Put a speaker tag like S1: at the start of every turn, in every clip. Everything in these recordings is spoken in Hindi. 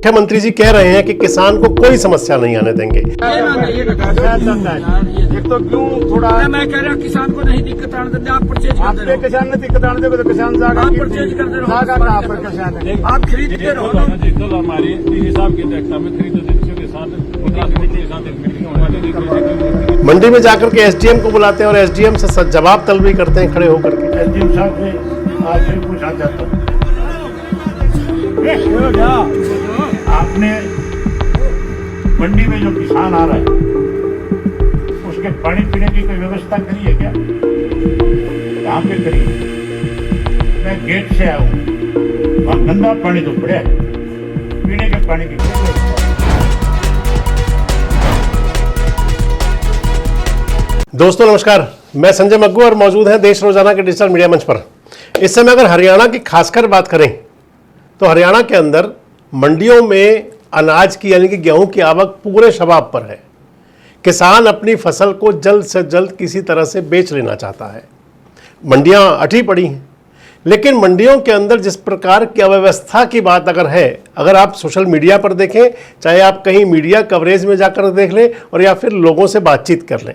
S1: मुख्यमंत्री जी कह रहे हैं कि किसान को कोई समस्या नहीं आने देंगे।
S2: एक तो क्यों थोड़ा मैं कह रहा किसान को नहीं दिक्कत आने देंगे। आप परचेज कर दे रहे हो, किसान ने दिक्कत आने देंगे तो किसान जाएगा। आप परचेज कर दे रहे हो, कहाँ पर किसान है? आप खरीदते रहो ना। हमारी हिसाब की अध्यक्षता में खरीद के साथ
S1: मंडी में जाकर के एसडीएम को बुलाते हैं और एसडीएम से जवाब तलबी करते हैं खड़े होकर के।
S3: एसडीएम साहब से आज भी पूछना चाहता हूँ, आपने मंडी में जो किसान आ रहा है उसके पानी पीने की कोई व्यवस्था करी है क्या? कहाँ पे करी है? मैं गेट से आया हूँ, वहाँ गंदा पानी तो पड़ा है, पीने के पानी की
S1: दोस्तों नमस्कार, मैं संजय मग्गू और मौजूद हैं देश रोजाना के डिजिटल मीडिया मंच पर। इस समय अगर हरियाणा की खासकर बात करें तो हरियाणा के अंदर मंडियों में अनाज की यानी कि गेहूं की आवक पूरे शबाब पर है। किसान अपनी फसल को जल्द से जल्द किसी तरह से बेच लेना चाहता है। मंडियां अटी पड़ी हैं, लेकिन मंडियों के अंदर जिस प्रकार की अव्यवस्था की बात अगर आप सोशल मीडिया पर देखें, चाहे आप कहीं मीडिया कवरेज में जाकर देख लें और या फिर लोगों से बातचीत कर लें,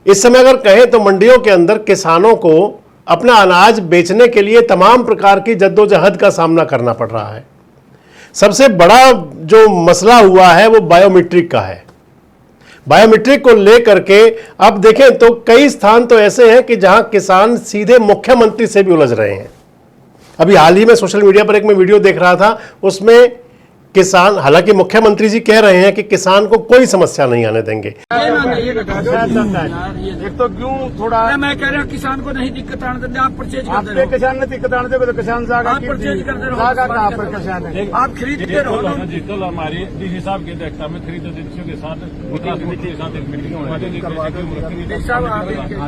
S1: इस समय अगर कहें तो मंडियों के अंदर किसानों को अपना अनाज बेचने के लिए तमाम प्रकार की जद्दोजहद का सामना करना पड़ रहा है। सबसे बड़ा जो मसला हुआ है वो बायोमीट्रिक का है। बायोमीट्रिक को लेकर के अब देखें तो कई स्थान तो ऐसे हैं कि जहां किसान सीधे मुख्यमंत्री से भी उलझ रहे हैं। अभी हाल ही में सोशल मीडिया पर एक मैं वीडियो देख रहा था, उसमें किसान, हालांकि मुख्यमंत्री जी कह रहे हैं कि किसान को कोई समस्या नहीं आने देंगे।
S2: एक तो क्यों थोड़ा मैं कह रहा किसान को नहीं दिक्कत आने देंगे। आप परचेज कर दे रहे हो, किसान ने दिक्कत आने देंगे तो किसान जाएगा। आप परचेज कर दे रहे हो, कहाँ पर किसान है? आप खरीदते रहो ना। हमारी हिसाब की अध्यक्षता में खरीद के साथ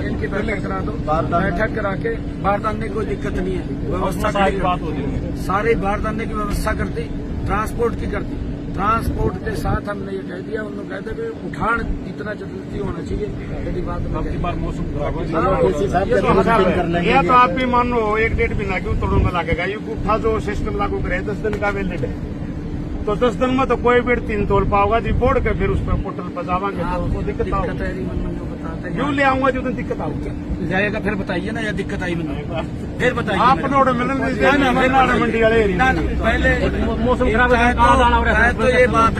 S2: इनकी बैठक करा दो, बैठक करा के बारदाने कोई दिक्कत नहीं है, व्यवस्था सारी बारदाने की व्यवस्था करती, ट्रांसपोर्ट की करती। ट्रांसपोर्ट के साथ हमने ये कह दिया, उन्होंने कहते कि उठान इतना जल्दी होना चाहिए। यदि बात मौसम खराब तो आप भी मान लो 1-1.5 महीना क्यों तोड़ने लगेगा। ये गुफा जो सिस्टम लागू करे 10 दिन का वैलिड है, तो 10 दिन में तो कोई भी 3 तोड़ पाओगा जी बोर्ड के, फिर उस पर पोर्टल पर जावांगे तो दिक्कत क्यों ले आऊंगा जो दिन दिक्कत आऊंगा जाएगा। फिर बताइए ना, या दिक्कत आई मैंने फिर बताइए। आप मंडी वाले पहले मौसम खराब है तो ये बात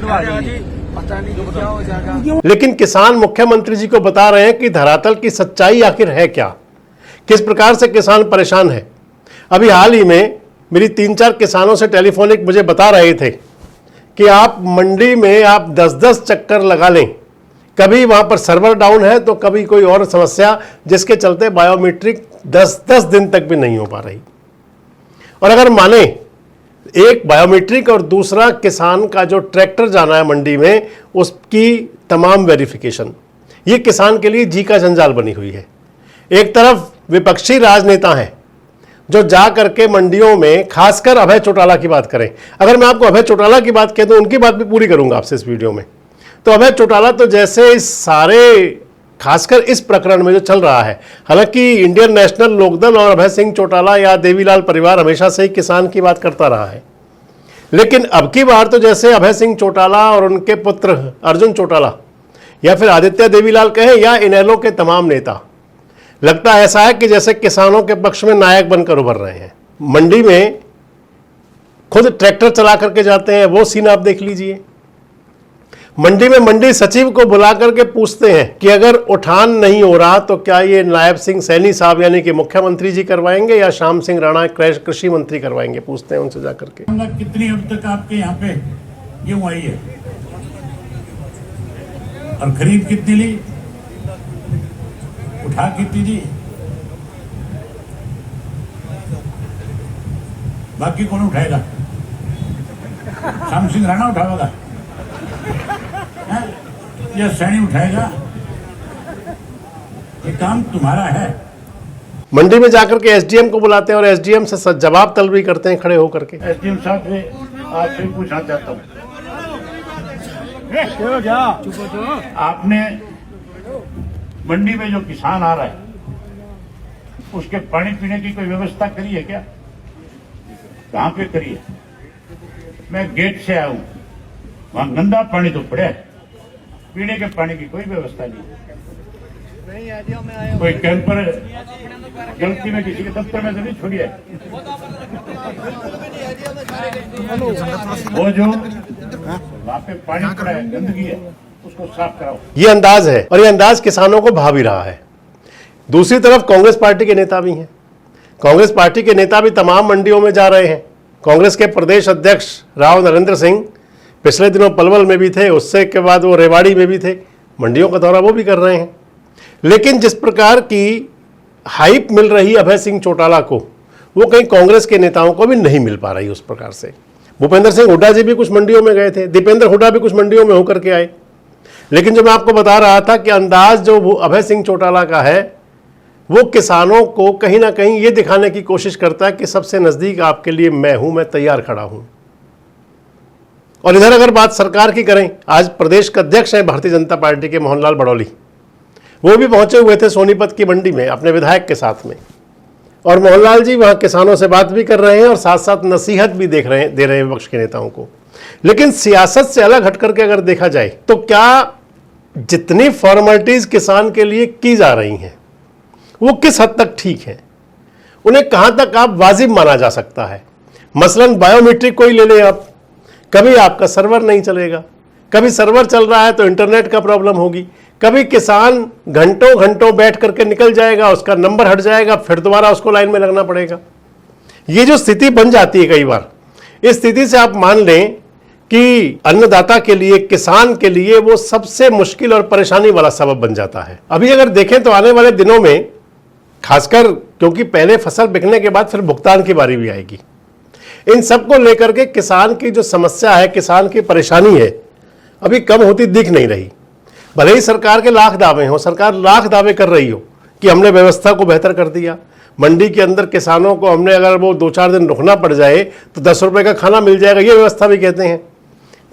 S2: पता नहीं क्या हो जाएगा।
S1: लेकिन किसान मुख्यमंत्री जी को बता रहे हैं कि धरातल की सच्चाई आखिर है क्या, किस प्रकार से किसान परेशान है। अभी हाल ही में मेरी 3-4 किसानों से टेलीफोनिक मुझे बता रहे थे कि आप मंडी में आप 10-10 चक्कर लगा लें, कभी वहां पर सर्वर डाउन है तो कभी कोई और समस्या, जिसके चलते बायोमीट्रिक 10-10 दिन तक भी नहीं हो पा रही। और अगर माने एक बायोमीट्रिक और दूसरा किसान का जो ट्रैक्टर जाना है मंडी में, उसकी तमाम वेरिफिकेशन, ये किसान के लिए जी का जंजाल बनी हुई है। एक तरफ विपक्षी राजनेता हैं जो जा करके मंडियों में, खासकर अभय चौटाला की बात करें, अगर मैं आपको अभय चौटाला की बात कह दूं, उनकी बात भी पूरी करूंगा आपसे इस वीडियो में, तो अभय चौटाला तो जैसे इस सारे, खासकर इस प्रकरण में जो चल रहा है, हालांकि इंडियन नेशनल लोकदल और अभय सिंह चौटाला या देवीलाल परिवार हमेशा से ही किसान की बात करता रहा है, लेकिन अब की बार तो जैसे अभय सिंह चौटाला और उनके पुत्र अर्जुन चौटाला या फिर आदित्य देवीलाल कहें या इनेलो के तमाम नेता, लगता ऐसा है कि जैसे किसानों के पक्ष में नायक बनकर उभर रहे हैं। मंडी में खुद ट्रैक्टर चला करके जाते हैं, वो सीन आप देख लीजिए। मंडी में मंडी सचिव को बुला करके पूछते हैं कि अगर उठान नहीं हो रहा तो क्या ये नायब सिंह सैनी साहब यानी कि मुख्यमंत्री जी करवाएंगे या श्याम सिंह राणा कृषि मंत्री करवाएंगे, पूछते हैं उनसे जाकर के।
S3: कितनी अब तक आपके यहाँ पे गेहूं आई है और खरीद कितनी ली, उठा कितनी दी, बाकी कौन उठाएगा? श्याम सिंह राणा उठाएगा या सैनी उठाएगा? ये काम तुम्हारा है।
S1: मंडी में जाकर के एसडीएम को बुलाते हैं और एसडीएम से जवाब तलबी करते हैं खड़े होकर के।
S3: एसडीएम साहब से आज भी पूछना चाहता हूँ, आपने मंडी में जो किसान आ रहा है उसके पानी पीने की कोई व्यवस्था करी है क्या? कहाँ पे करी है? मैं गेट से आया हूं, वहां गंदा पानी तो पड़ा है, पीने के पानी की कोई व्यवस्था नहीं। कोई कैंपर गलती में किसी के दफ्तर में तो नहीं छोड़ी है। वो जो वहां पे पानी पड़ा है, गंदगी है, उसको साफ कराओ।
S1: ये अंदाज है और ये अंदाज किसानों को भा भी रहा है। दूसरी तरफ कांग्रेस पार्टी के नेता भी हैं। कांग्रेस पार्टी के नेता भी तमाम मंडियों में जा रहे हैं। कांग्रेस के प्रदेश अध्यक्ष राव नरेंद्र सिंह पिछले दिनों पलवल में भी थे, उससे के बाद वो रेवाड़ी में भी थे, मंडियों का दौरा वो भी कर रहे हैं। लेकिन जिस प्रकार की हाइप मिल रही अभय सिंह चौटाला को, वो कहीं कांग्रेस के नेताओं को भी नहीं मिल पा रही उस प्रकार से। भूपेंद्र सिंह हुड्डा जी भी कुछ मंडियों में गए थे, दीपेंद्र हुड्डा भी कुछ मंडियों में होकर के आए। लेकिन जो मैं आपको बता रहा था कि अंदाज जो अभय सिंह चौटाला का है, वो किसानों को कहीं ना कहीं ये दिखाने की कोशिश करता है कि सबसे नजदीक आपके लिए मैं हूं, मैं तैयार खड़ा हूं। और इधर अगर बात सरकार की करें, आज प्रदेश के अध्यक्ष हैं भारतीय जनता पार्टी के मोहनलाल बड़ौली, वो भी पहुंचे हुए थे सोनीपत की मंडी में अपने विधायक के साथ में। और मोहनलाल जी वहां किसानों से बात भी कर रहे हैं और साथ साथ नसीहत भी दे रहे हैं विपक्ष के नेताओं को। लेकिन सियासत से अलग हट करके अगर देखा जाए तो क्या जितनी फॉर्मेलिटीज किसान के लिए की जा रही हैं वो किस हद तक ठीक है, उन्हें कहां तक आप वाजिब माना जा सकता है। मसलन बायोमेट्रिक कोई ले लें आप, कभी आपका सर्वर नहीं चलेगा, कभी सर्वर चल रहा है तो इंटरनेट का प्रॉब्लम होगी, कभी किसान घंटों घंटों बैठ करके निकल जाएगा, उसका नंबर हट जाएगा, फिर दोबारा उसको लाइन में लगना पड़ेगा। ये जो स्थिति बन जाती है कई बार, इस स्थिति से आप मान लें कि अन्नदाता के लिए, किसान के लिए वो सबसे मुश्किल और परेशानी वाला सबब बन जाता है। अभी अगर देखें तो आने वाले दिनों में, खासकर क्योंकि पहले फसल बिकने के बाद फिर भुगतान की बारी भी आएगी, इन सब को लेकर के किसान की जो समस्या है, किसान की परेशानी है, अभी कम होती दिख नहीं रही। भले ही सरकार के लाख दावे हों, सरकार लाख दावे कर रही हो कि हमने व्यवस्था को बेहतर कर दिया, मंडी के अंदर किसानों को हमने अगर वो 2-4 दिन रुकना पड़ जाए तो 10 रुपए का खाना मिल जाएगा, ये व्यवस्था भी कहते हैं।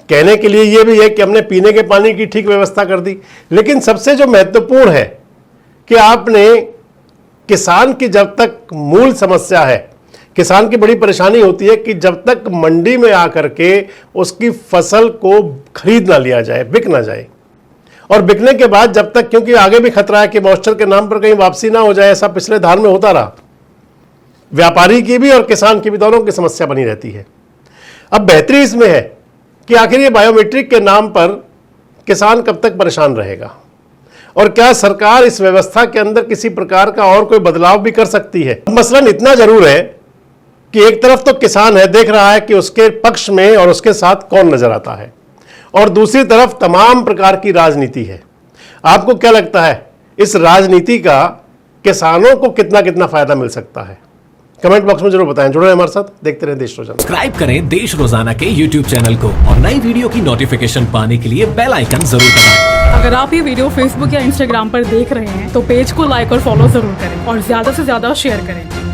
S1: कहने के लिए ये भी है कि हमने पीने के पानी की ठीक व्यवस्था कर दी। लेकिन सबसे जो महत्वपूर्ण है कि आपने किसान की जब तक मूल समस्या है, किसान की बड़ी परेशानी होती है कि जब तक मंडी में आकर के उसकी फसल को खरीद ना लिया जाए, बिक ना जाए, और बिकने के बाद जब तक, क्योंकि आगे भी खतरा है कि मॉइस्चर के नाम पर कहीं वापसी ना हो जाए, ऐसा पिछले धान में होता रहा, व्यापारी की भी और किसान की भी, दोनों की समस्या बनी रहती है। अब बेहतरी इसमें है कि आखिर ये बायोमेट्रिक के नाम पर किसान कब तक परेशान रहेगा, और क्या सरकार इस व्यवस्था के अंदर किसी प्रकार का और कोई बदलाव भी कर सकती है। मसलन इतना जरूर है कि एक तरफ तो किसान है, देख रहा है कि उसके पक्ष में और उसके साथ कौन नजर आता है, और दूसरी तरफ तमाम प्रकार की राजनीति है। आपको क्या लगता है इस राजनीति का किसानों को कितना कितना फायदा मिल सकता है? कमेंट बॉक्स में जरूर बताएं। जुड़े हमारे साथ, देखते रहें देश रोजाना।
S4: सब्सक्राइब करें देश रोजाना के YouTube चैनल को और नई वीडियो की नोटिफिकेशन पाने के लिए बेल आइकन जरूर दबाएं।
S5: अगर आप ये वीडियो फेसबुक या इंस्टाग्राम पर देख रहे हैं तो पेज को लाइक और फॉलो जरूर करें और ज्यादा से ज्यादा शेयर करें।